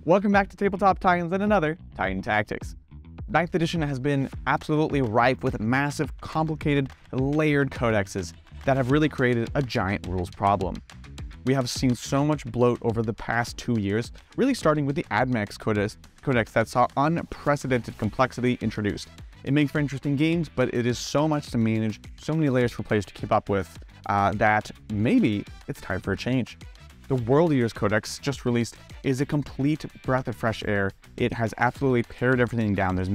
Welcome back to Tabletop Titans and another Titan Tactics. 9th edition has been absolutely ripe with massive, complicated, layered codexes that have really created a giant rules problem. We have seen so much bloat over the past 2 years, really starting with the AdMax codex that saw unprecedented complexity introduced. It makes for interesting games, but it is so much to manage, so many layers for players to keep up with, that maybe it's time for a change. The World Eaters Codex, just released, is a complete breath of fresh air. It has absolutely pared everything down. There's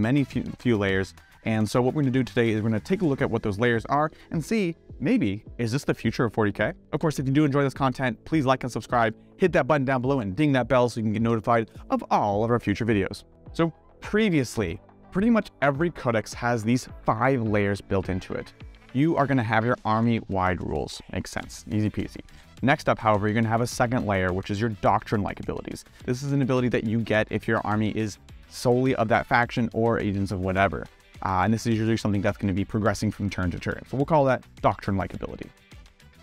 few layers. And so what we're going to do today is we're going to take a look at what those layers are and see, maybe, is this the future of 40k? Of course, if you do enjoy this content, please like and subscribe, hit that button down below and ding that bell so you can get notified of all of our future videos. So previously, pretty much every codex has these 5 layers built into it. You are going to have your army-wide rules. Makes sense. Easy peasy. Next up, however, you're going to have a second layer, which is your doctrine-like abilities. This is an ability that you get if your army is solely of that faction or agents of whatever. And this is usually something that's going to be progressing from turn to turn. So we'll call that doctrine-like ability.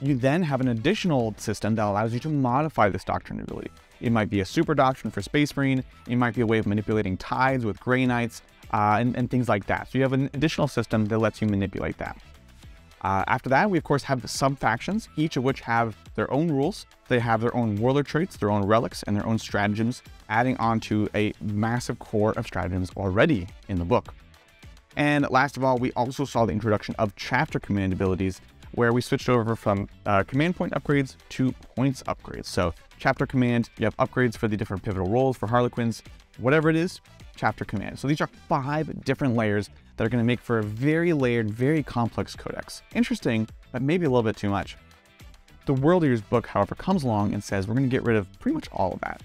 You then have an additional system that allows you to modify this doctrine ability. It might be a super doctrine for Space Marine. It might be a way of manipulating tides with Grey Knights and things like that. So you have an additional system that lets you manipulate that. After that, we of course have the sub-factions, each of which have their own rules. They have their own warlord traits, their own relics, and their own stratagems, adding on to a massive core of stratagems already in the book. And last of all, we also saw the introduction of chapter command abilities, where we switched over from command point upgrades to points upgrades. So chapter command, you have upgrades for the different pivotal roles for Harlequins, whatever it is, chapter command. So these are 5 different layers that are going to make for a very layered, very complex codex. Interesting, but maybe a little bit too much. The World Eaters book, however, comes along and says we're going to get rid of pretty much all of that.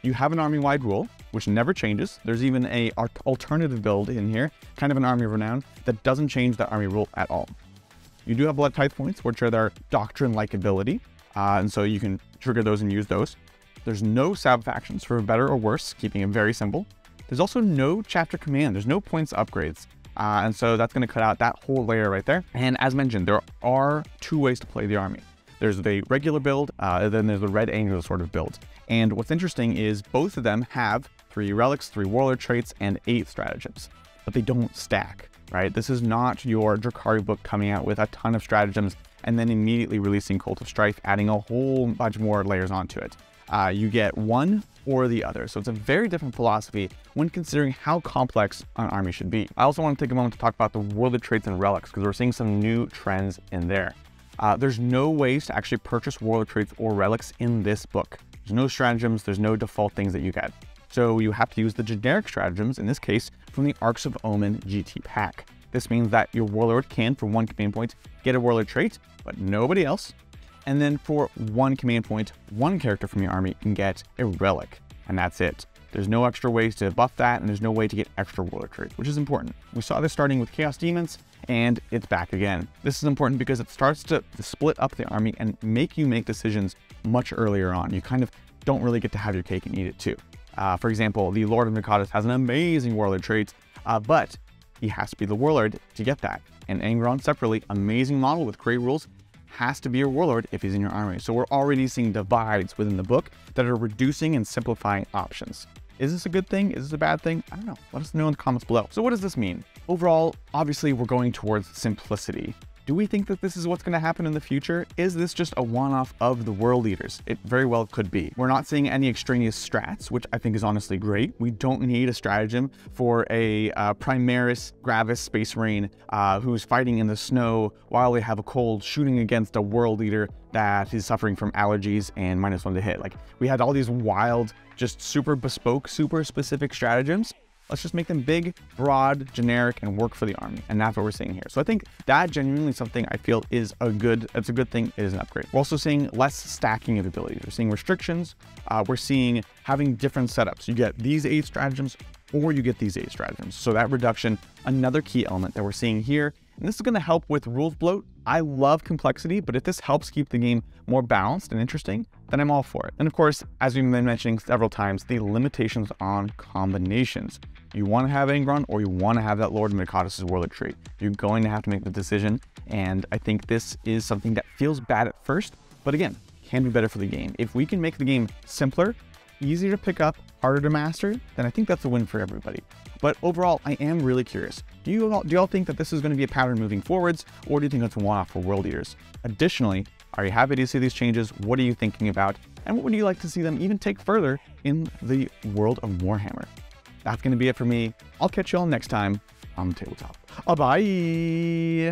You have an army-wide rule, which never changes. There's even an alternative build in here, kind of an army of renown, that doesn't change that army rule at all. You do have blood type points, which are their doctrine-like ability, and so you can trigger those and use those. There's no sub-factions for better or worse, keeping it very simple. There's also no chapter command. There's no points upgrades. And so that's going to cut out that whole layer right there. And as mentioned, there are 2 ways to play the army. There's the regular build, then there's the Red Angel sort of build. And what's interesting is both of them have 3 relics, 3 warlord traits, and 8 stratagems, but they don't stack, right? This is not your Drakari book coming out with a ton of stratagems and then immediately releasing Cult of Strife, adding a whole bunch more layers onto it. You get one or the other. So it's a very different philosophy when considering how complex an army should be. I also want to take a moment to talk about the warlord traits and relics, because we're seeing some new trends in there. There's no ways to actually purchase warlord traits or relics in this book. There's no stratagems, there's no default things that you get. So you have to use the generic stratagems, in this case, from the Arcs of Omen GT pack. This means that your warlord can, for 1 command point, get a warlord trait, but nobody else. And then for 1 command point, 1 character from your army can get a relic, and that's it. There's no extra ways to buff that, and there's no way to get extra warlord traits, which is important. We saw this starting with Chaos Demons, and it's back again. This is important because it starts to split up the army and make you make decisions much earlier on. You kind of don't really get to have your cake and eat it too. For example, the Lord of Nakatas has an amazing warlord trait, but he has to be the warlord to get that. And Angron, separately, amazing model with great rules, has to be your warlord if he's in your army. So we're already seeing divides within the book that are reducing and simplifying options. Is this a good thing? Is this a bad thing? I don't know. Let us know in the comments below. So what does this mean? Overall, obviously we're going towards simplicity. Do we think that this is what's going to happen in the future? Is this just a one-off of the World Eaters? It very well could be. We're not seeing any extraneous strats, which I think is honestly great. We don't need a stratagem for a Primaris Gravis Space Marine who's fighting in the snow while they have a cold, shooting against a World Eater that is suffering from allergies and -1 to hit. Like, we had all these wild, just super bespoke, super specific stratagems. Let's just make them big, broad, generic, and work for the army. And that's what we're seeing here. So I think that genuinely something I feel is a good thing. It is an upgrade. We're also seeing less stacking of abilities. We're seeing restrictions. We're seeing having different setups. You get these 8 stratagems or you get these 8 stratagems. So that reduction, another key element that we're seeing here. And this is going to help with rules bloat. I love complexity, but if this helps keep the game more balanced and interesting, then I'm all for it. And of course, as we've been mentioning several times, the limitations on combinations. You want to have Angron or you want to have that Lord of Nakatas' warlord trait. You're going to have to make the decision, and I think this is something that feels bad at first, but again, can be better for the game. If we can make the game simpler, easier to pick up, harder to master, then I think that's a win for everybody. But overall, I am really curious. Do you all think that this is going to be a pattern moving forwards, or do you think it's a one-off for World Eaters? Additionally, are you happy to see these changes? What are you thinking about? And what would you like to see them even take further in the world of Warhammer? That's going to be it for me. I'll catch you all next time on the Tabletop. Bye!